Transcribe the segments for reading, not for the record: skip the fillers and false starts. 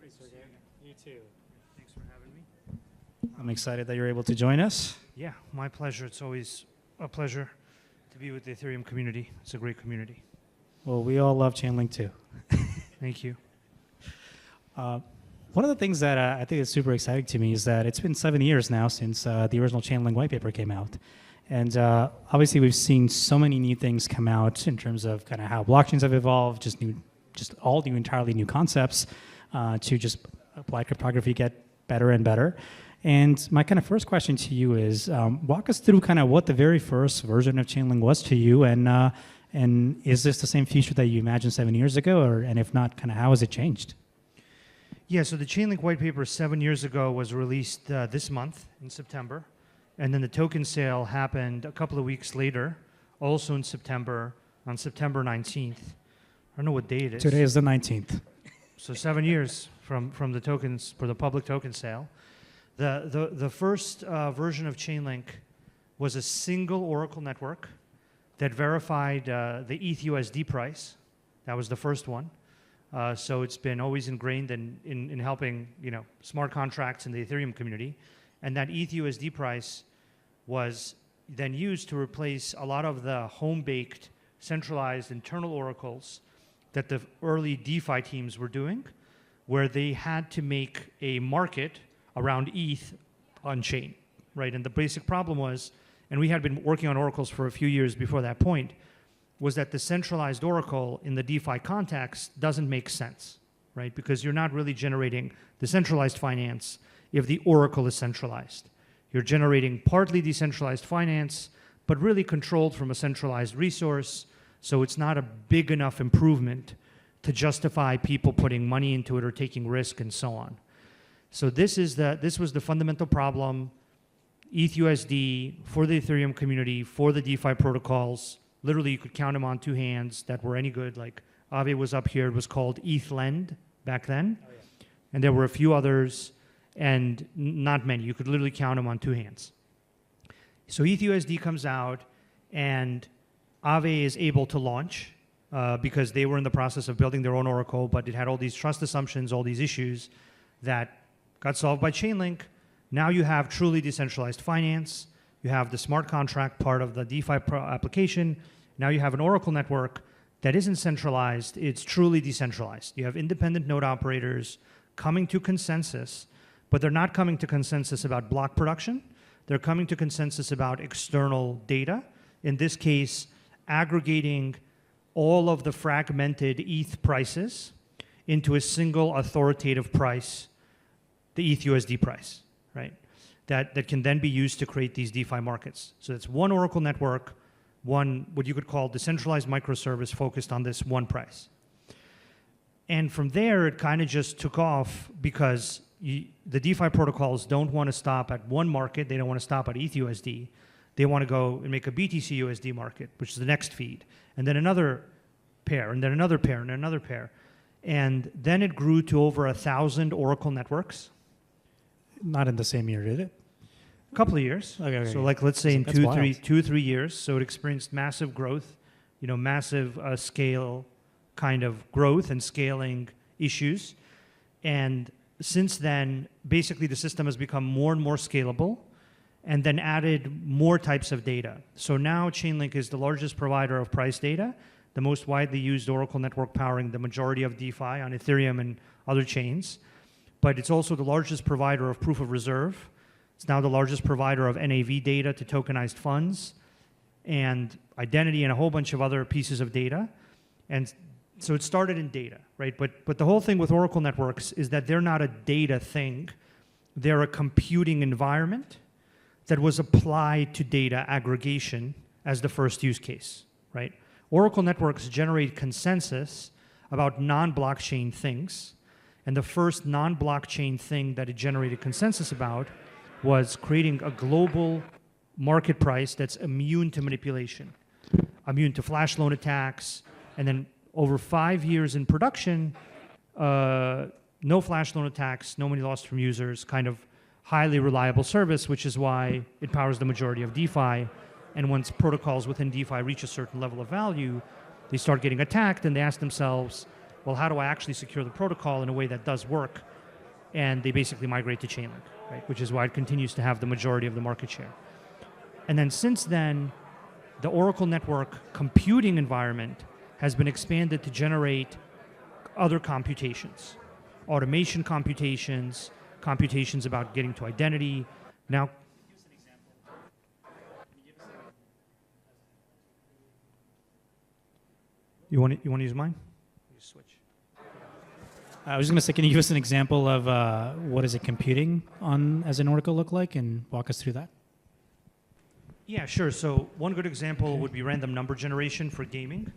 Thanks, Sergey. You too. Thanks for having me. I'm excited that you're able to join us. Yeah, my pleasure. It's always a pleasure to be with the Ethereum community. It's a great community. Well, we all love Chainlink too. Thank you. One of the things that I think is super exciting to me is that it's been 7 years now since the original Chainlink white paper came out. And obviously we've seen so many new things come out in terms of kind of how blockchains have evolved, just all new, entirely new concepts to just apply cryptography get better and better. And my kind of first question to you is, walk us through kind of what the very first version of Chainlink was to you, and is this the same future that you imagined 7 years ago, and if not, kind of how has it changed? Yeah, so the Chainlink white paper 7 years ago was released this month in September. And then the token sale happened a couple of weeks later, also in September, on September 19th. I don't know what date it is. Today is the 19th. So 7 years from the tokens, for the public token sale. The first version of Chainlink was a single Oracle network that verified the ETH/USD price. That was the first one. So it's been always ingrained in helping smart contracts in the Ethereum community. And that ETH/USD price was then used to replace a lot of the home-baked, centralized internal oracles that the early DeFi teams were doing, where they had to make a market around ETH on-chain, right? And the basic problem was, and we had been working on oracles for a few years before that point, was that the centralized oracle in the DeFi context doesn't make sense, right? Because you're not really generating decentralized finance if the oracle is centralized. You're generating partly decentralized finance, but really controlled from a centralized resource, so it's not a big enough improvement to justify people putting money into it or taking risk and so on. So this was the fundamental problem. ETH/USD for the Ethereum community, for the DeFi protocols. Literally, you could count them on two hands that were any good. Like Aave was up here. It was called ETHLend back then. Oh, yeah. And there were a few others, and not many. You could literally count them on two hands. So ETH/USD comes out, and Aave is able to launch because they were in the process of building their own oracle, but it had all these trust assumptions, all these issues that got solved by Chainlink. Now you have truly decentralized finance. You have the smart contract part of the DeFi application. Now you have an oracle network that isn't centralized. It's truly decentralized. You have independent node operators coming to consensus, but they're not coming to consensus about block production. They're coming to consensus about external data. In this case, aggregating all of the fragmented ETH prices into a single authoritative price, the ETH/USD price, right? That can then be used to create these DeFi markets. So it's one Oracle network, one what you could call decentralized microservice focused on this one price. And from there, it kind of just took off because the DeFi protocols don't want to stop at one market. They don't want to stop at ETH/USD. They want to go and make a BTC/USD market, which is the next feed, and then another pair, and then another pair, and another pair. And then it grew to over 1,000 Oracle networks. Not in the same year, did it? A couple of years. Okay. So like, let's say in That's wild. 2-3 years. So it experienced massive growth, massive scale kind of growth and scaling issues. And since then, basically the system has become more and more scalable and then added more types of data. So now Chainlink is the largest provider of price data, the most widely used Oracle network powering the majority of DeFi on Ethereum and other chains. But it's also the largest provider of proof of reserve. It's now the largest provider of NAV data to tokenized funds and identity and a whole bunch of other pieces of data. And so it started in data, right? But the whole thing with Oracle networks is that they're not a data thing. They're a computing environment that was applied to data aggregation as the first use case, right? Oracle networks generate consensus about non-blockchain things. And the first non-blockchain thing that it generated consensus about was creating a global market price that's immune to manipulation, immune to flash loan attacks, and then over 5 years in production, no flash loan attacks, no money lost from users, kind of highly reliable service, which is why it powers the majority of DeFi. And once protocols within DeFi reach a certain level of value, they start getting attacked and they ask themselves, well, how do I actually secure the protocol in a way that does work and they basically migrate to Chainlink, right? Which is why it continues to have the majority of the market share. And then since then, the Oracle network computing environment has been expanded to generate other computations, automation computations, computations about getting to identity. Now, you want to use mine? You switch. I was going to say, can you give us an example of what is it computing on as an Oracle look like, and walk us through that? Yeah, sure. So one good example would be random number generation for gaming,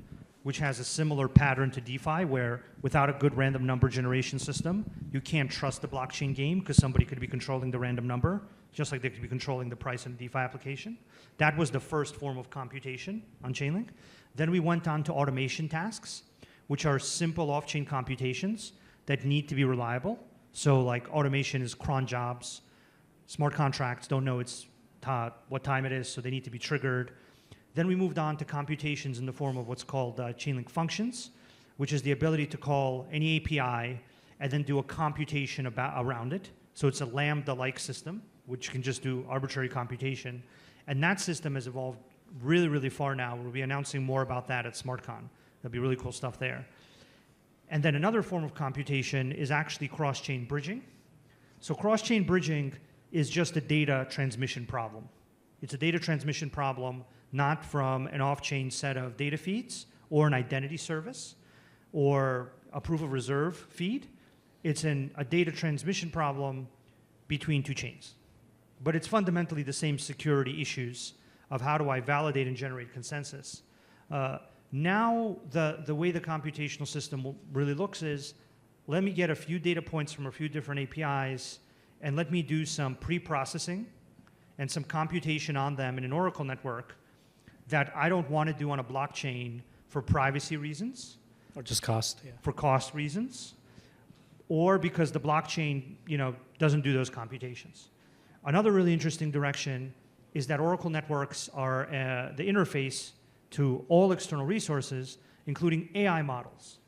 which has a similar pattern to DeFi, where without a good random number generation system, you can't trust the blockchain game because somebody could be controlling the random number, just like they could be controlling the price in a DeFi application. That was the first form of computation on Chainlink. Then we went on to automation tasks, which are simple off-chain computations that need to be reliable. So like automation is cron jobs. Smart contracts don't know what time it is, so they need to be triggered. Then we moved on to computations in the form of what's called Chainlink functions, which is the ability to call any API and then do a computation around it. So it's a Lambda-like system, which can just do arbitrary computation. And that system has evolved really, really far now. We'll be announcing more about that at SmartCon. There'll be really cool stuff there. And then another form of computation is actually cross-chain bridging. So cross-chain bridging is just a data transmission problem. It's a data transmission problem not from an off-chain set of data feeds or an identity service or a proof of reserve feed. It's a data transmission problem between two chains. But it's fundamentally the same security issues of how do I validate and generate consensus. Now, the way the computational system really looks is, let me get a few data points from a few different APIs, and let me do some pre-processing and some computation on them in an Oracle network that I don't want to do on a blockchain for privacy reasons. Or just cost, yeah. For cost reasons, or because the blockchain, doesn't do those computations. Another really interesting direction is that Oracle networks are the interface to all external resources, including AI models.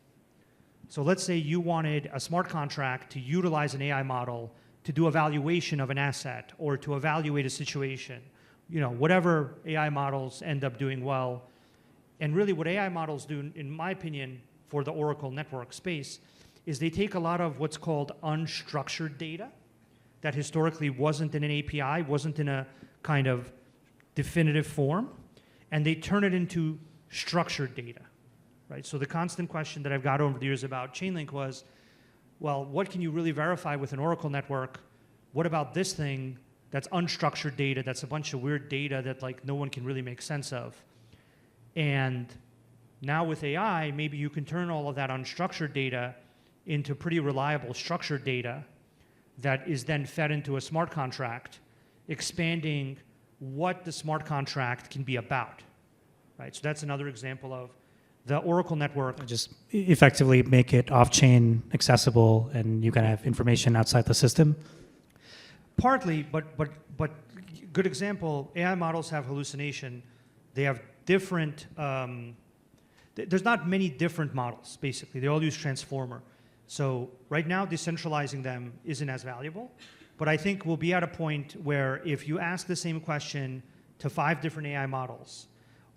So let's say you wanted a smart contract to utilize an AI model to do evaluation of an asset or to evaluate a situation, whatever AI models end up doing well. And really what AI models do, in my opinion, for the Oracle network space, is they take a lot of what's called unstructured data that historically wasn't in an API, wasn't in a kind of definitive form, and they turn it into structured data, right? So the constant question that I've got over the years about Chainlink was, well, what can you really verify with an Oracle network? What about this thing that's unstructured data, that's a bunch of weird data that no one can really make sense of? And now with AI, maybe you can turn all of that unstructured data into pretty reliable structured data that is then fed into a smart contract, expanding what the smart contract can be about, right? So that's another example of the Oracle network. Just effectively make it off-chain accessible, and you can have information outside the system? Partly, but good example, AI models have hallucination. They have different, there's not many different models, basically. They all use transformer. So right now, decentralizing them isn't as valuable. But I think we'll be at a point where if you ask the same question to 5 different AI models,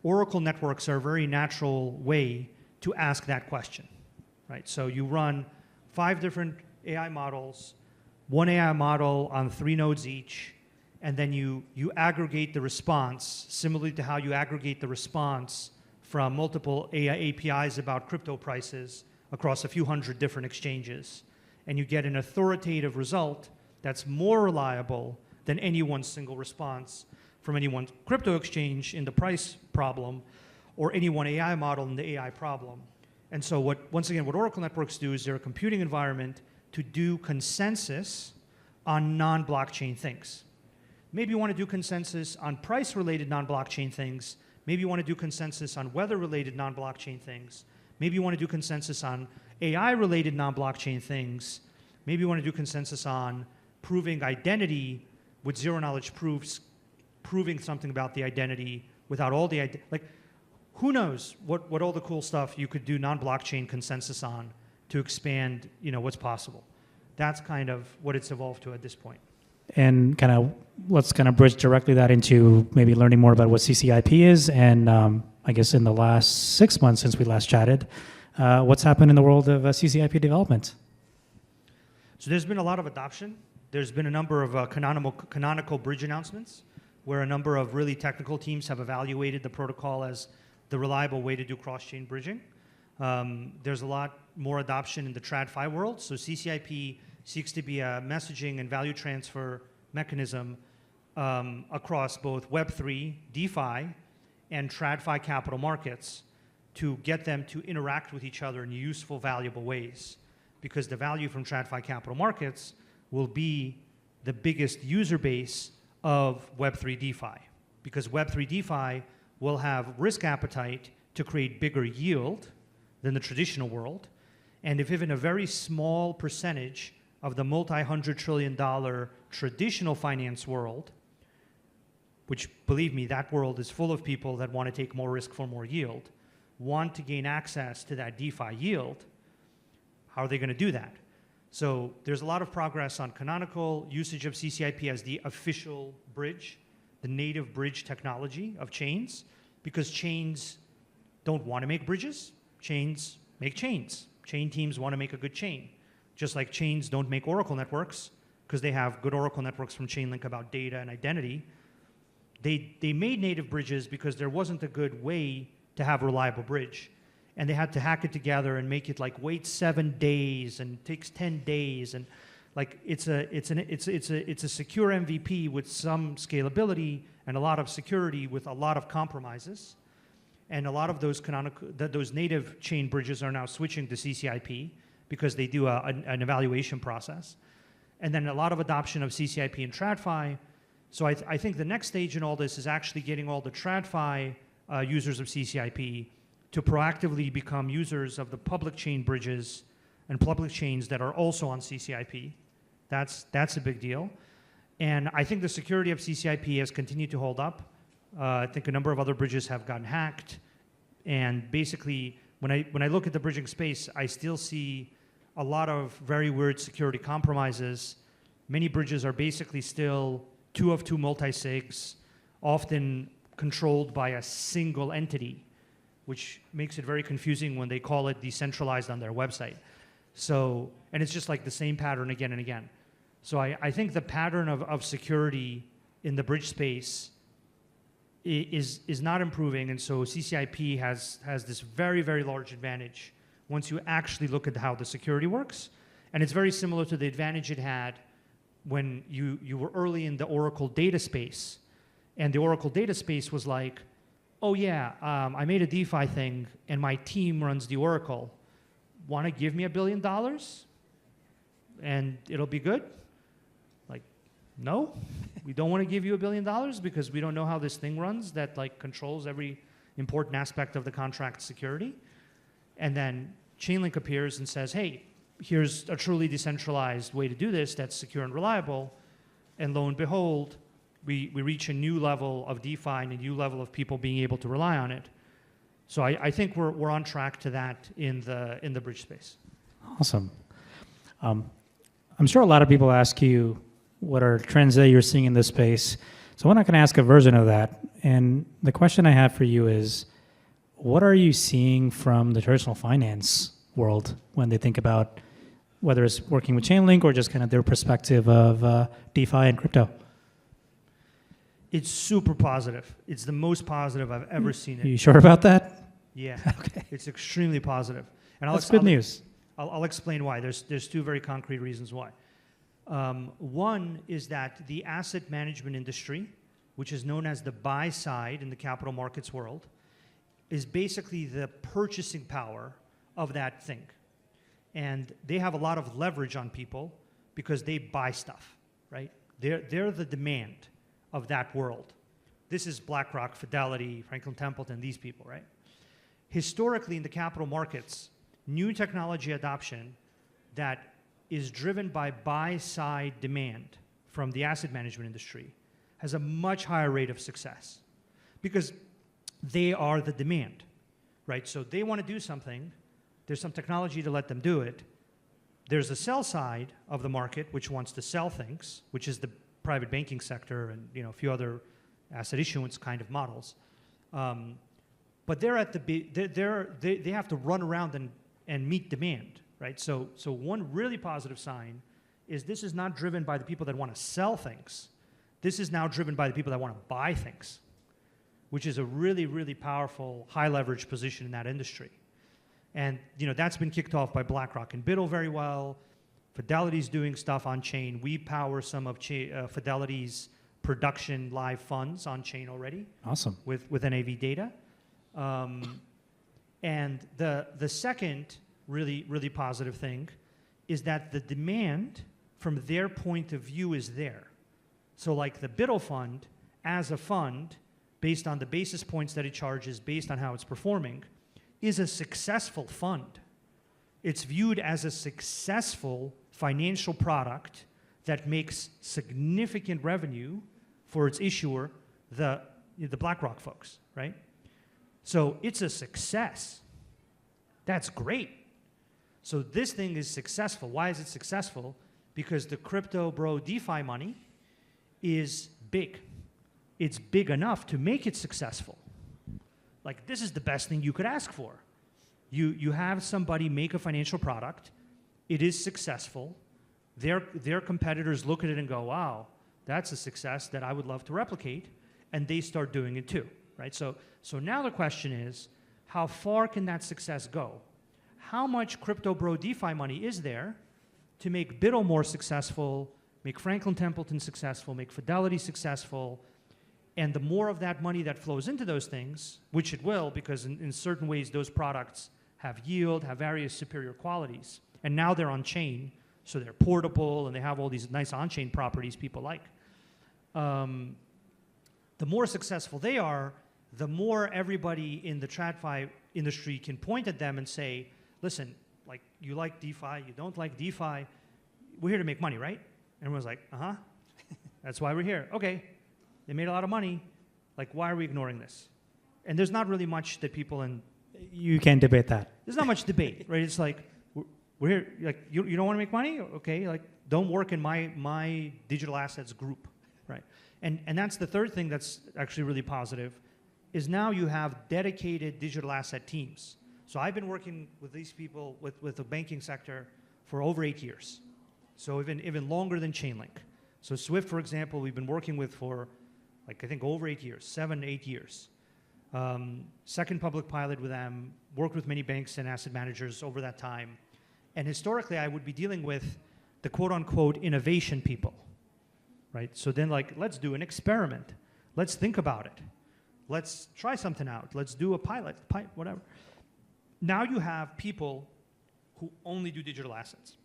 Oracle networks are a very natural way to ask that question, right? So you run 5 different AI models, 1 AI model on 3 nodes each, and then you aggregate the response, similarly to how you aggregate the response from multiple AI APIs about crypto prices across a few hundred different exchanges. And you get an authoritative result that's more reliable than any one single response from any one crypto exchange in the price problem or any one AI model in the AI problem. And so once again, what Oracle networks do is they're a computing environment to do consensus on non-blockchain things. Maybe you want to do consensus on price-related non-blockchain things. Maybe you want to do consensus on weather-related non-blockchain things. Maybe you want to do consensus on AI-related non-blockchain things. Maybe you want to do consensus on proving identity with zero-knowledge proofs, proving something about the identity without all the who knows what all the cool stuff you could do non-blockchain consensus on to expand what's possible. That's kind of what it's evolved to at this point. And kind of let's kind of bridge directly that into maybe learning more about what CCIP is. And I guess in the last 6 months since we last chatted, what's happened in the world of CCIP development? So there's been a lot of adoption. There's been a number of canonical bridge announcements where a number of really technical teams have evaluated the protocol as the reliable way to do cross-chain bridging. There's a lot more adoption in the TradFi world. So CCIP seeks to be a messaging and value transfer mechanism across both Web3, DeFi, and TradFi capital markets to get them to interact with each other in useful, valuable ways. Because the value from TradFi capital markets will be the biggest user base of Web3 DeFi. Because Web3 DeFi will have risk appetite to create bigger yield than the traditional world. And if even a very small percentage of the multi-$100 trillion traditional finance world, which believe me, that world is full of people that want to take more risk for more yield, want to gain access to that DeFi yield, how are they going to do that? So there's a lot of progress on canonical usage of CCIP as the official bridge, the native bridge technology of chains, because chains don't want to make bridges. Chains make chains. Chain teams want to make a good chain. Just like chains don't make Oracle networks because they have good Oracle networks from Chainlink about data and identity. They made native bridges because there wasn't a good way to have a reliable bridge. And they had to hack it together and make it like wait 7 days and takes 10 days and like it's a secure MVP with some scalability and a lot of security with a lot of compromises. And a lot of those native chain bridges are now switching to CCIP because they do an evaluation process. And then a lot of adoption of CCIP and TradFi. So I think the next stage in all this is actually getting all the TradFi users of CCIP to proactively become users of the public chain bridges and public chains that are also on CCIP. That's a big deal. And I think the security of CCIP has continued to hold up. I think a number of other bridges have gotten hacked. And basically, when I look at the bridging space, I still see a lot of very weird security compromises. Many bridges are basically still 2 of 2 multi-sigs, often controlled by a single entity, which makes it very confusing when they call it decentralized on their website. So, and it's just like the same pattern again and again. So I think the pattern of security in the bridge space is not improving, and so CCIP has this very, very large advantage once you actually look at how the security works. And it's very similar to the advantage it had when you were early in the Oracle data space. And the Oracle data space was like, oh yeah, I made a DeFi thing and my team runs the Oracle. Want to give me $1 billion? And it'll be good? Like, no, we don't want to give you $1 billion because we don't know how this thing runs that like controls every important aspect of the contract security. And then Chainlink appears and says, hey, here's a truly decentralized way to do this that's secure and reliable. And lo and behold, we reach a new level of DeFi and a new level of people being able to rely on it. So I think we're on track to that in the bridge space. Awesome. I'm sure a lot of people ask you what are trends that you're seeing in this space. So I'm not going to ask a version of that. And the question I have for you is, what are you seeing from the traditional finance world when they think about whether it's working with Chainlink or just kind of their perspective of DeFi and crypto? It's super positive. It's the most positive I've ever seen it. Are you sure about that? Yeah. Okay. It's extremely positive. And That's good news. I'll explain why. There's 2 very concrete reasons why. One is that the asset management industry, which is known as the buy side in the capital markets world, is basically the purchasing power of that thing. And they have a lot of leverage on people because they buy stuff, right? They're the demand of that world. This is BlackRock, Fidelity, Franklin Templeton, these people, right? Historically, in the capital markets, new technology adoption that is driven by buy-side demand from the asset management industry has a much higher rate of success because they are the demand, right? So they want to do something. There's some technology to let them do it. There's the sell side of the market, which wants to sell things, which is the private banking sector and a few other asset issuance kind of models. But they're at they have to run around and meet demand, right? So one really positive sign is this is not driven by the people that want to sell things. This is now driven by the people that want to buy things, which is a really, really powerful, high leverage position in that industry. And that's been kicked off by BlackRock and BIDL very well. Fidelity's doing stuff on chain. We power some of Fidelity's production live funds on chain already. Awesome. With NAV data. And the second really, really positive thing is that the demand from their point of view is there. So like the BIDL fund, as a fund, based on the basis points that it charges, based on how it's performing, is a successful fund. It's viewed as a successful financial product that makes significant revenue for its issuer, the BlackRock folks, right? So it's a success. That's great. So this thing is successful. Why is it successful? Because the crypto bro DeFi money is big. It's big enough to make it successful. Like, this is the best thing you could ask for. You have somebody make a financial product. It is successful. Their competitors look at it and go, wow, that's a success that I would love to replicate. And they start doing it too, right? So now the question is, how far can that success go? How much crypto bro DeFi money is there to make BIDL more successful, make Franklin Templeton successful, make Fidelity successful? And the more of that money that flows into those things, which it will, because in certain ways those products have yield, have various superior qualities, and now they're on chain, so they're portable and they have all these nice on-chain properties people like. The more successful they are, the more everybody in the TradFi industry can point at them and say, listen, like, you like DeFi, you don't like DeFi, we're here to make money, right? And everyone's like, uh-huh, that's why we're here. Okay, they made a lot of money, like, why are we ignoring this? And there's not really much that people in... You can't debate that. There's not much debate, right? It's like, we're here, like, you don't want to make money? Okay, like, don't work in my digital assets group, right? And that's the third thing that's actually really positive, is now you have dedicated digital asset teams. So I've been working with these people, with the banking sector, for over 8 years. So even longer than Chainlink. So Swift, for example, we've been working with for, like, I think over 8 years, 7, 8 years. Second public pilot with them, worked with many banks and asset managers over that time. And historically, I would be dealing with the quote-unquote innovation people, right? So then, like, let's do an experiment. Let's think about it. Let's try something out. Let's do a pilot, whatever. Now you have people who only do digital assets.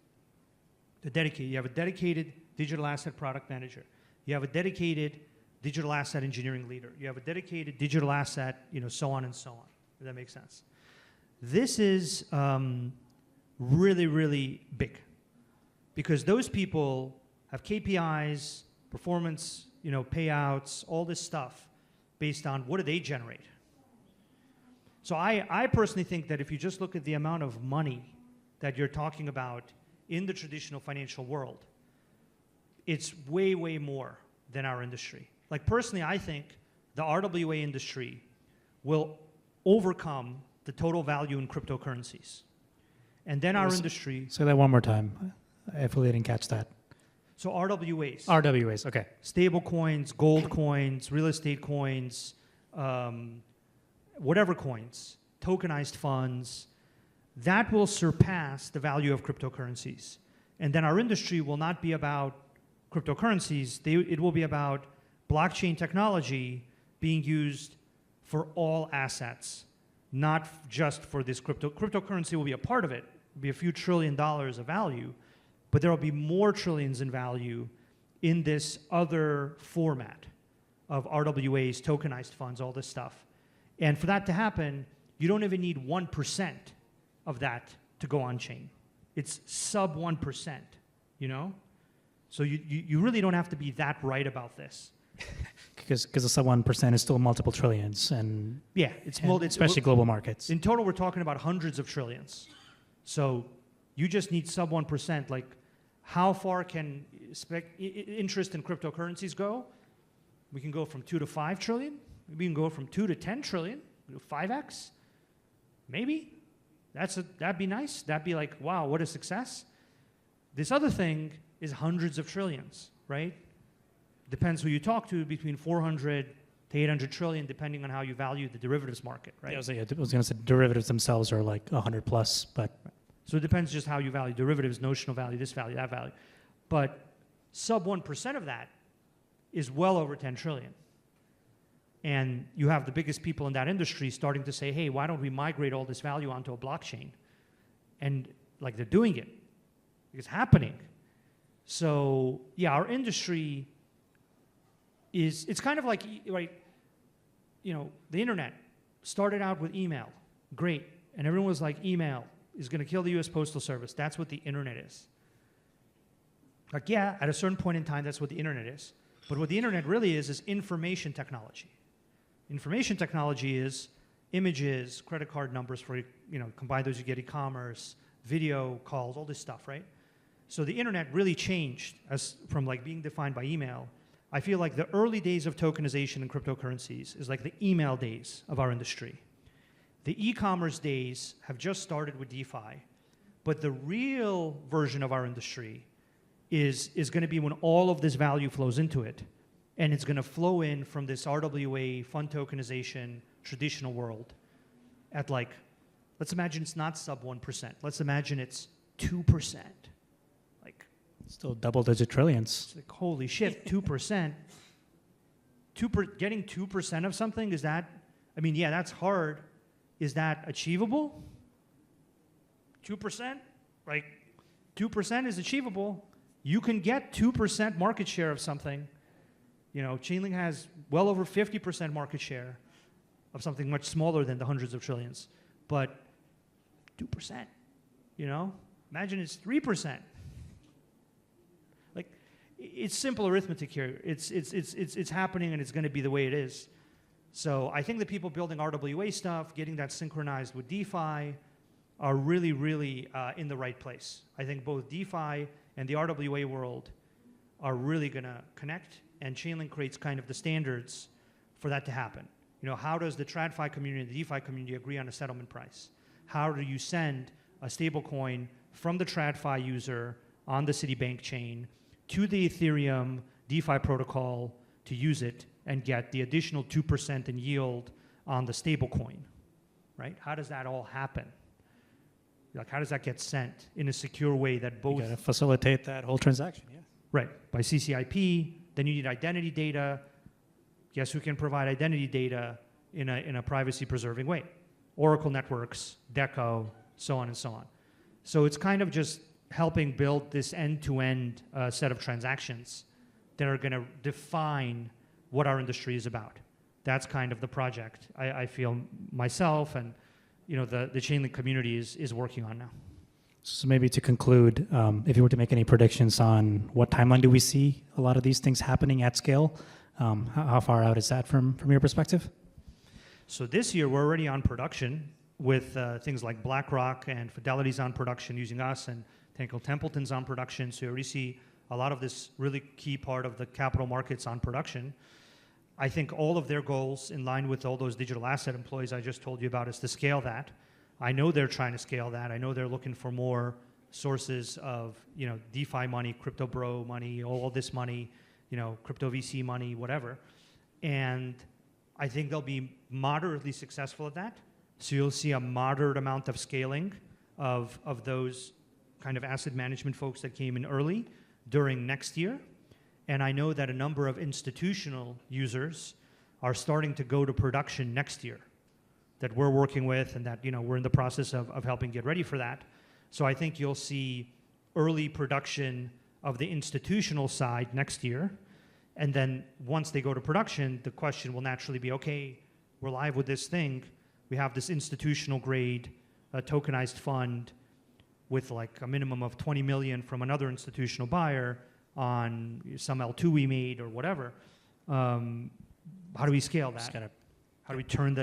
You have a dedicated digital asset product manager. You have a dedicated digital asset engineering leader. You have a dedicated digital asset, so on and so on. If that makes sense. This is really, really big, because those people have KPIs, performance, payouts, all this stuff based on what do they generate. So I personally think that if you just look at the amount of money that you're talking about in the traditional financial world, it's way, way more than our industry. Like, personally, I think the RWA industry will overcome the total value in cryptocurrencies. And then our industry... Say that one more time. I fully didn't catch that. So RWAs. RWAs, okay. Stable coins, gold coins, real estate coins, whatever coins, tokenized funds, that will surpass the value of cryptocurrencies. And then our industry will not be about cryptocurrencies. It will be about blockchain technology being used for all assets, not just for this crypto. Cryptocurrency will be a part of it. It'll be a few $1 trillion of value, but there will be more trillions in value in this other format of RWAs, tokenized funds, all this stuff. And for that to happen, you don't even need 1% of that to go on chain. It's sub 1%, So you really don't have to be that right about this. Because the sub 1% is still multiple trillions, and yeah, it's especially global markets. In total, we're talking about hundreds of trillions. So You just need sub 1%. Like, how far can interest in cryptocurrencies go? We can go from 2 to 5 trillion. We can go from 2 to 10 trillion. 5x, maybe. That'd be nice. That'd be like, wow, what a success. This other thing is hundreds of trillions, right? Depends who you talk to, between 400 to 800 trillion, depending on how you value the derivatives market, right? Yeah, I was going to say derivatives themselves are like 100 plus, but so it depends just how you value derivatives, notional value, this value, that value. But sub 1% of that is well over 10 trillion. And you have the biggest people in that industry starting to say, hey, why don't we migrate all this value onto a blockchain? And like they're doing it. It's happening. So yeah, our industry it's kind of like, right, you know, the internet started out with email. Great. And everyone was like, email is going to kill the US Postal Service. That's what the internet is. Like, yeah, at a certain point in time, that's what the internet is. But what the internet really is information technology. Information technology is images, credit card numbers for, you know, combine those, you get e-commerce, video calls, all this stuff, right? So the internet really changed from like being defined by email. I feel like the early days of tokenization in cryptocurrencies is like the email days of our industry. The e-commerce days have just started with DeFi, but the real version of our industry is going to be when all of this value flows into it. And it's going to flow in from this RWA, fund tokenization, traditional world at like, let's imagine it's not sub 1%. Let's imagine it's 2%. Like, still double-digit trillions. It's like, holy shit, 2%. Getting 2% of something, is that, I mean, yeah, that's hard. Is that achievable? 2%? Like, 2% is achievable. You can get 2% market share of something. You know, Chainlink has well over 50% market share of something much smaller than the hundreds of trillions. But 2%, you know? Imagine it's 3%. Like, it's simple arithmetic here. It's happening and it's going to be the way it is. So I think the people building RWA stuff, getting that synchronized with DeFi, are really, really in the right place. I think both DeFi and the RWA world are really going to connect, and Chainlink creates kind of the standards for that to happen. You know, how does the TradFi community and the DeFi community agree on a settlement price? How do you send a stable coin from the TradFi user on the Citibank chain to the Ethereum DeFi protocol to use it and get the additional 2% in yield on the stable coin, right? How does that all happen? Like, how does that get sent in a secure way that both... You got to facilitate that whole transaction, yeah. Right, by CCIP, then you need identity data. Guess who can provide identity data in a privacy-preserving way? Oracle Networks, Deco, so on and so on. So it's kind of just helping build this end-to-end set of transactions that are going to define what our industry is about. That's kind of the project I feel myself and, you know, the Chainlink community is working on now. So maybe to conclude, if you were to make any predictions on what timeline do we see a lot of these things happening at scale, how far out is that from your perspective? So this year we're already on production with things like BlackRock and Fidelity's on production using us, and Templeton's on production. So you already see a lot of this really key part of the capital markets on production. I think all of their goals, in line with all those digital asset employees I just told you about, is to scale that. I know they're trying to scale that. I know they're looking for more sources of, you know, DeFi money, crypto bro money, all this money, you know, crypto VC money, whatever. And I think they'll be moderately successful at that. So you'll see a moderate amount of scaling of those kind of asset management folks that came in early during next year. And I know that a number of institutional users are starting to go to production next year that we're working with, and that, you know, we're in the process of helping get ready for that. So I think you'll see early production of the institutional side next year. And then once they go to production, the question will naturally be, okay, we're live with this thing. We have this institutional grade tokenized fund with like a minimum of 20 million from another institutional buyer on some L2 we made or whatever. How do we scale that? How do we turn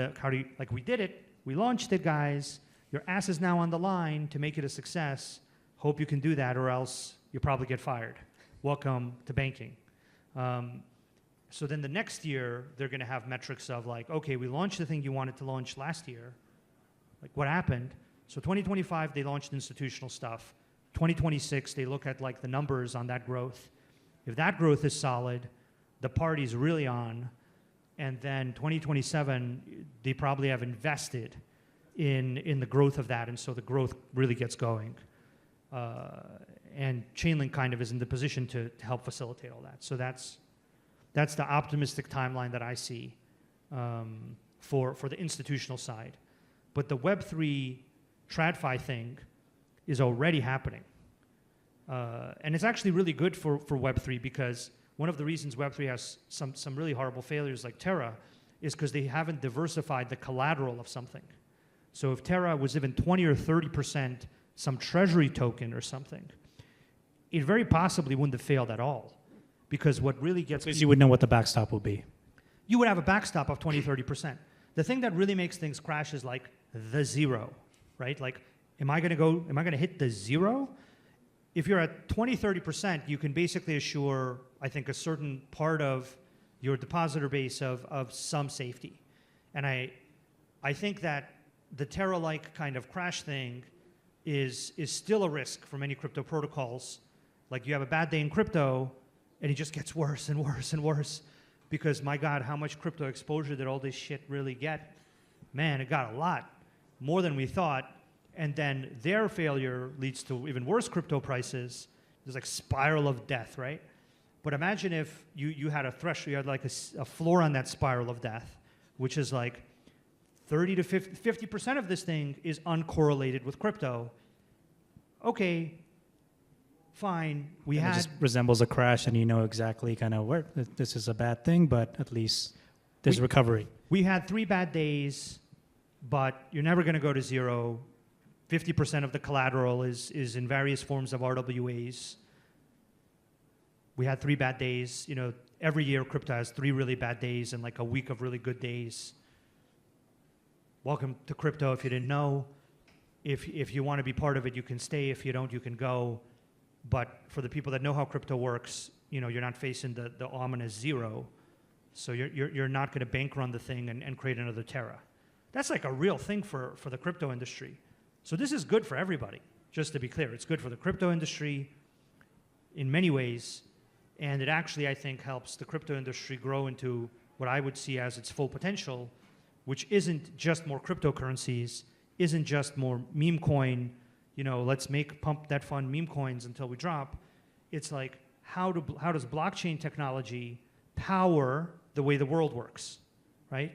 like we did it, we launched it, guys. Your ass is now on the line to make it a success. Hope you can do that, or else you'll probably get fired. Welcome to banking. So then the next year, they're going to have metrics of like, okay, we launched the thing you wanted to launch last year. Like, what happened? So 2025, they launched institutional stuff. 2026, they look at like the numbers on that growth. If that growth is solid, the party's really on. And then 2027, they probably have invested in the growth of that, and so the growth really gets going. And Chainlink kind of is in the position to help facilitate all that. So that's the optimistic timeline that I see for the institutional side. But the Web3 TradFi thing is already happening. And it's actually really good for Web3, because one of the reasons Web3 has some really horrible failures like Terra is because they haven't diversified the collateral of something. So if Terra was even 20 or 30% some treasury token or something, it very possibly wouldn't have failed at all. Because what really gets... At least you would know what the backstop will be. You would have a backstop of 20, 30%. The thing that really makes things crash is like the zero, right? Like, am I going to hit the zero? If you're at 20, 30%, you can basically assure, I think, a certain part of your depositor base of some safety. And I think that the Terra-like kind of crash thing is still a risk for many crypto protocols. Like, you have a bad day in crypto, and it just gets worse and worse and worse. Because, my God, how much crypto exposure did all this shit really get? Man, it got a lot, more than we thought. And then their failure leads to even worse crypto prices. There's like spiral of death, right? But imagine if you had a threshold, you had like a floor on that spiral of death, which is like 30 to 50% of this thing is uncorrelated with crypto. Okay, fine. It just resembles a crash, and you know exactly kind of where this is a bad thing, but at least there's recovery. We had 3 bad days, but you're never going to go to zero. 50% of the collateral is in various forms of RWAs. We had 3 bad days. You know, every year crypto has 3 really bad days and like a week of really good days. Welcome to crypto if you didn't know. If you want to be part of it, you can stay. If you don't, you can go. But for the people that know how crypto works, you know, you're not facing the ominous zero. So you're not going to bank run the thing and create another Terra. That's like a real thing for the crypto industry. So this is good for everybody, just to be clear. It's good for the crypto industry in many ways, and it actually, I think, helps the crypto industry grow into what I would see as its full potential, which isn't just more cryptocurrencies, isn't just more meme coin, you know, let's pump that fund meme coins until we drop. It's like, how does blockchain technology power the way the world works, right?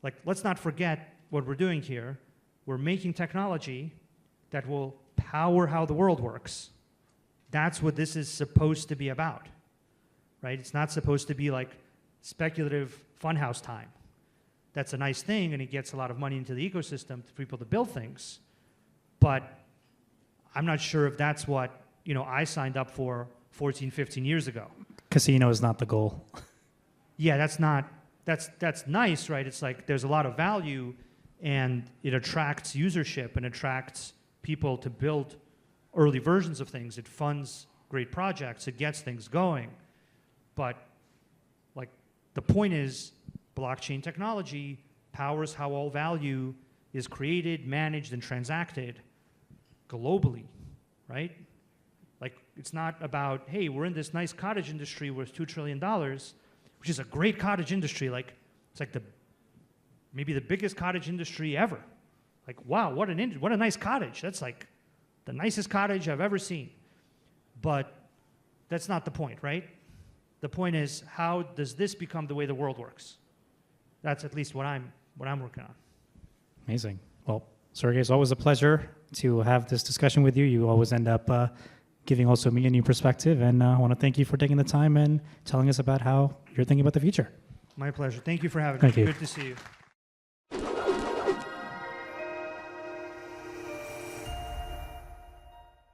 Like, let's not forget what we're doing here. We're making technology that will power how the world works. That's what this is supposed to be about, right? It's not supposed to be like speculative funhouse time. That's a nice thing, and it gets a lot of money into the ecosystem for people to build things. But I'm not sure if that's what, you know, I signed up for 14, 15 years ago. Casino is not the goal. Yeah, that's nice, right? It's like there's a lot of value, and it attracts usership and attracts people to build early versions of things. It funds great projects. It gets things going. But like, the point is, blockchain technology powers how all value is created, managed, and transacted globally, right? Like, it's not about, hey, we're in this nice cottage industry worth $2 trillion, which is a great cottage industry. Like, it's like maybe the biggest cottage industry ever. Like, wow, what a nice cottage. That's like the nicest cottage I've ever seen. But that's not the point, right? The point is, how does this become the way the world works? That's at least what I'm working on. Amazing. Well, Sergey, it's always a pleasure to have this discussion with you. You always end up giving also me a new perspective, and I want to thank you for taking the time and telling us about how you're thinking about the future. My pleasure. Thank you for having me. Thank you. Good to see you.